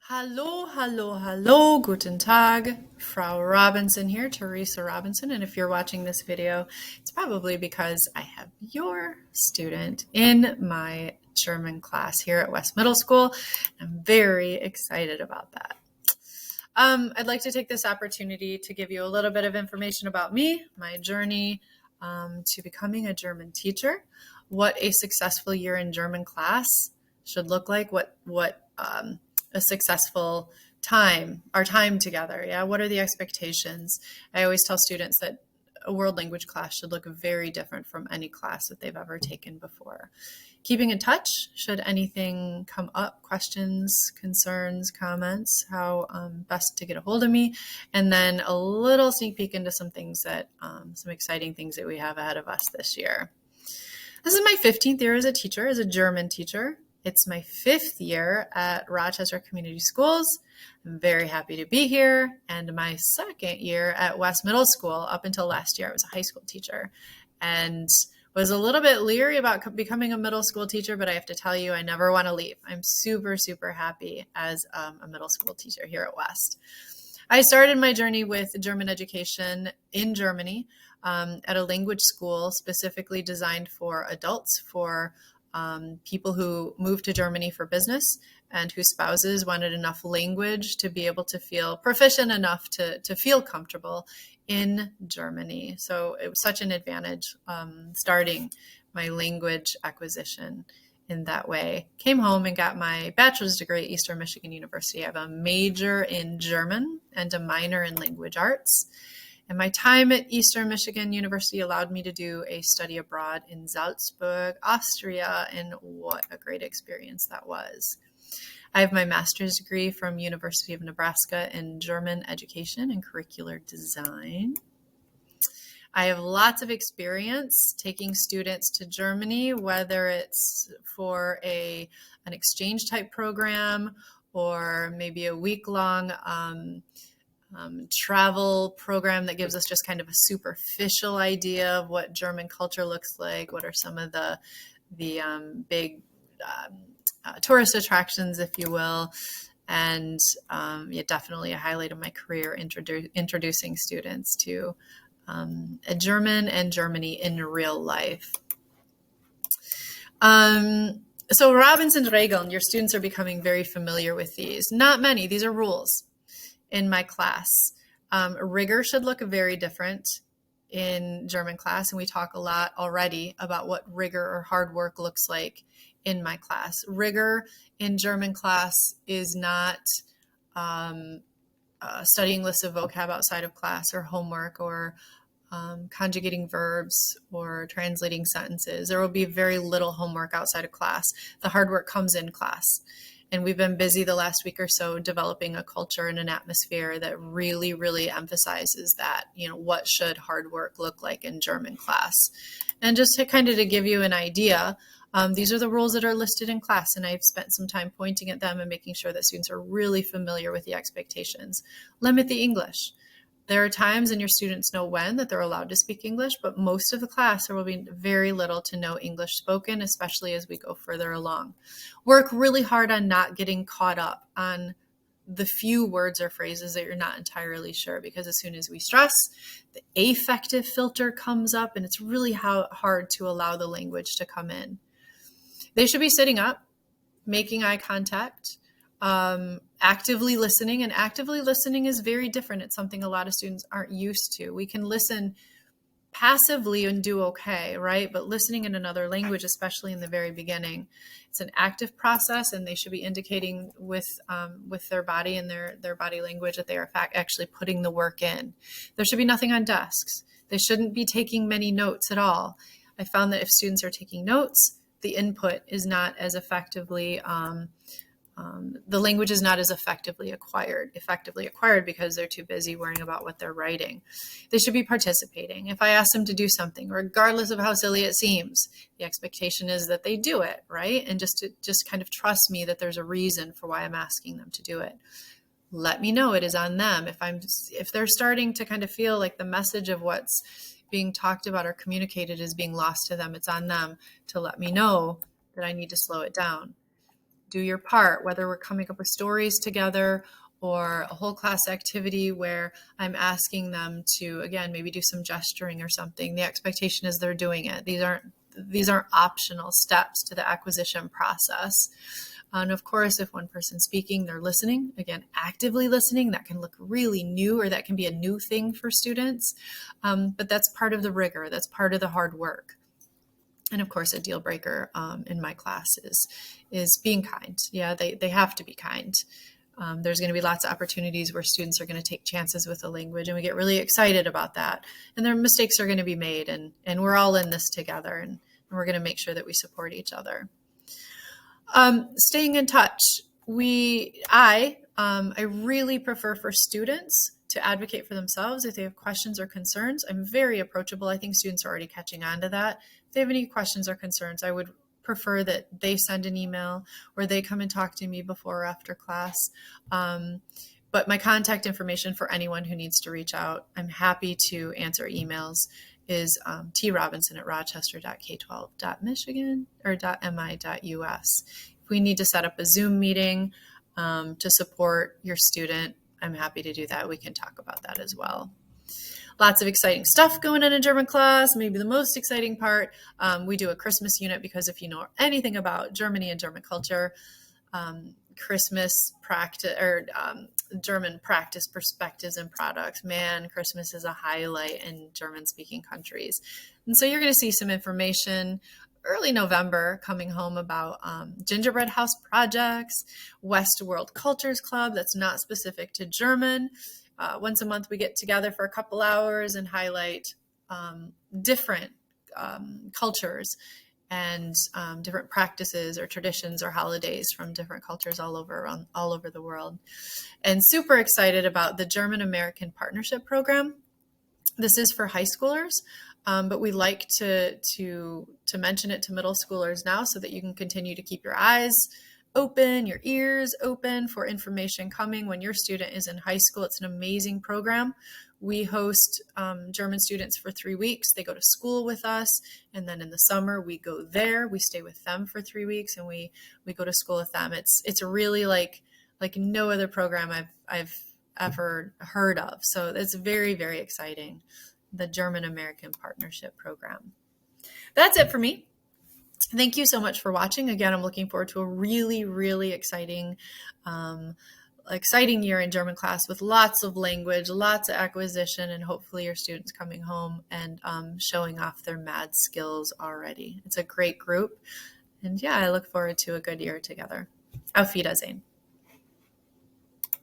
Hallo, hallo, hallo, guten Tag. Frau Robinson here, Teresa Robinson. And if you're watching this video, it's probably because I have your student in my German class here at West Middle School. I'm very excited about that. I'd like to take this opportunity to give you a little bit of information about me, my journey to becoming a German teacher, what a successful year in German class should look like, what a successful our time together. Yeah, what are the expectations? I always tell students that a world language class should look very different from any class that they've ever taken before. Keeping in touch should anything come up, questions, concerns, comments, how best to get a hold of me, and then a little sneak peek into some things some exciting things that we have ahead of us this year. This is my 15th year as a teacher, as a German teacher. It's my 5th year at Rochester Community Schools. I'm very happy to be here. And my 2nd year at West Middle School. Up until last year, I was a high school teacher and was a little bit leery about becoming a middle school teacher, but I have to tell you, I never want to leave. I'm super, super happy as a middle school teacher here at West. I started my journey with German education in Germany at a language school specifically designed for adults, for people who moved to Germany for business and whose spouses wanted enough language to be able to feel proficient enough to feel comfortable in Germany. So it was such an advantage starting my language acquisition in that way. Came home and got my bachelor's degree at Eastern Michigan University. I have a major in German and a minor in language arts. And my time at Eastern Michigan University allowed me to do a study abroad in Salzburg, Austria, and what a great experience that was. I have my master's degree from University of Nebraska in German education and curricular design. I have lots of experience taking students to Germany, whether it's for an exchange type program or maybe a week-long travel program that gives us just kind of a superficial idea of what German culture looks like, what are some of the big tourist attractions, if you will. And definitely a highlight of my career, introducing students to German and Germany in real life. So Robinson-Regeln, your students are becoming very familiar with these. Not many, these are rules in my class. Rigor should look very different in German class, and we talk a lot already about what rigor or hard work looks like in my class. Rigor in German class is not studying lists of vocab outside of class or homework or conjugating verbs or translating sentences. There will be very little homework outside of class. The hard work comes in class. And we've been busy the last week or so developing a culture and an atmosphere that really, really emphasizes that, what should hard work look like in German class? And just to give you an idea, these are the rules that are listed in class, and I've spent some time pointing at them and making sure that students are really familiar with the expectations. Limit the English. There are times, and your students know when, that they're allowed to speak English, but most of the class there will be very little to no English spoken, especially as we go further along. Work really hard on not getting caught up on the few words or phrases that you're not entirely sure, because as soon as we stress, the affective filter comes up, and it's really hard to allow the language to come in. They should be sitting up, making eye contact, actively listening, and actively listening is very different. It's something a lot of students aren't used to. We can listen passively and do okay, right? But listening in another language, especially in the very beginning, it's an active process, and they should be indicating with their body and their body language that they are actually putting the work in. There should be nothing on desks. They shouldn't be taking many notes at all. I found that if students are taking notes, the input is not as effectively the language is not as effectively acquired because they're too busy worrying about what they're writing. They should be participating. If I ask them to do something, regardless of how silly it seems, the expectation is that they do it, right? And just kind of trust me that there's a reason for why I'm asking them to do it. Let me know it is on them. If they're starting to kind of feel like the message of what's being talked about or communicated is being lost to them, it's on them to let me know that I need to slow it down. do your part, whether we're coming up with stories together or a whole class activity where I'm asking them to, again, maybe do some gesturing or something. The expectation is they're doing it. These aren't optional steps to the acquisition process. And of course, if one person's speaking, they're listening, again, actively listening. That can look really new, or that can be a new thing for students. But that's part of the rigor. That's part of the hard work. And of course, a deal breaker in my class is being kind. Yeah, they have to be kind. There's going to be lots of opportunities where students are going to take chances with the language, and we get really excited about that. And their mistakes are going to be made, and we're all in this together, and we're going to make sure that we support each other. Staying in touch. I really prefer for students to advocate for themselves if they have questions or concerns. I'm very approachable. I think students are already catching on to that. If they have any questions or concerns, I would prefer that they send an email or they come and talk to me before or after class. But my contact information for anyone who needs to reach out, I'm happy to answer emails, is trobinson@rochester.k12.michigan or .mi.us. If we need to set up a Zoom meeting to support your student, I'm happy to do that. We can talk about that as well. Lots of exciting stuff going on in German class. Maybe the most exciting part, we do a Christmas unit, because if you know anything about Germany and German culture, Christmas practice or German practice perspectives and products. Man, Christmas is a highlight in German-speaking countries. And so you're going to see some information early November coming home about gingerbread house projects, West World Cultures Club that's not specific to German. Once a month, we get together for a couple hours and highlight different cultures and different practices or traditions or holidays from different cultures all over the world. And super excited about the German-American Partnership Program. This is for high schoolers, but we like to mention it to middle schoolers now so that you can continue to keep your eyes open, your ears open for information coming when your student is in high school. It's an amazing program. We host German students for 3 weeks. They go to school with us, and then in the summer we go there. We stay with them for 3 weeks, and we go to school with them. It's really like no other program I've ever heard of. So it's very, very exciting, the German-American Partnership Program. That's it for me. Thank you so much for watching. Again, I'm looking forward to a really, really exciting year in German class with lots of language, lots of acquisition, and hopefully your students coming home and showing off their mad skills already. It's a great group. And yeah, I look forward to a good year together. Auf Wiedersehen.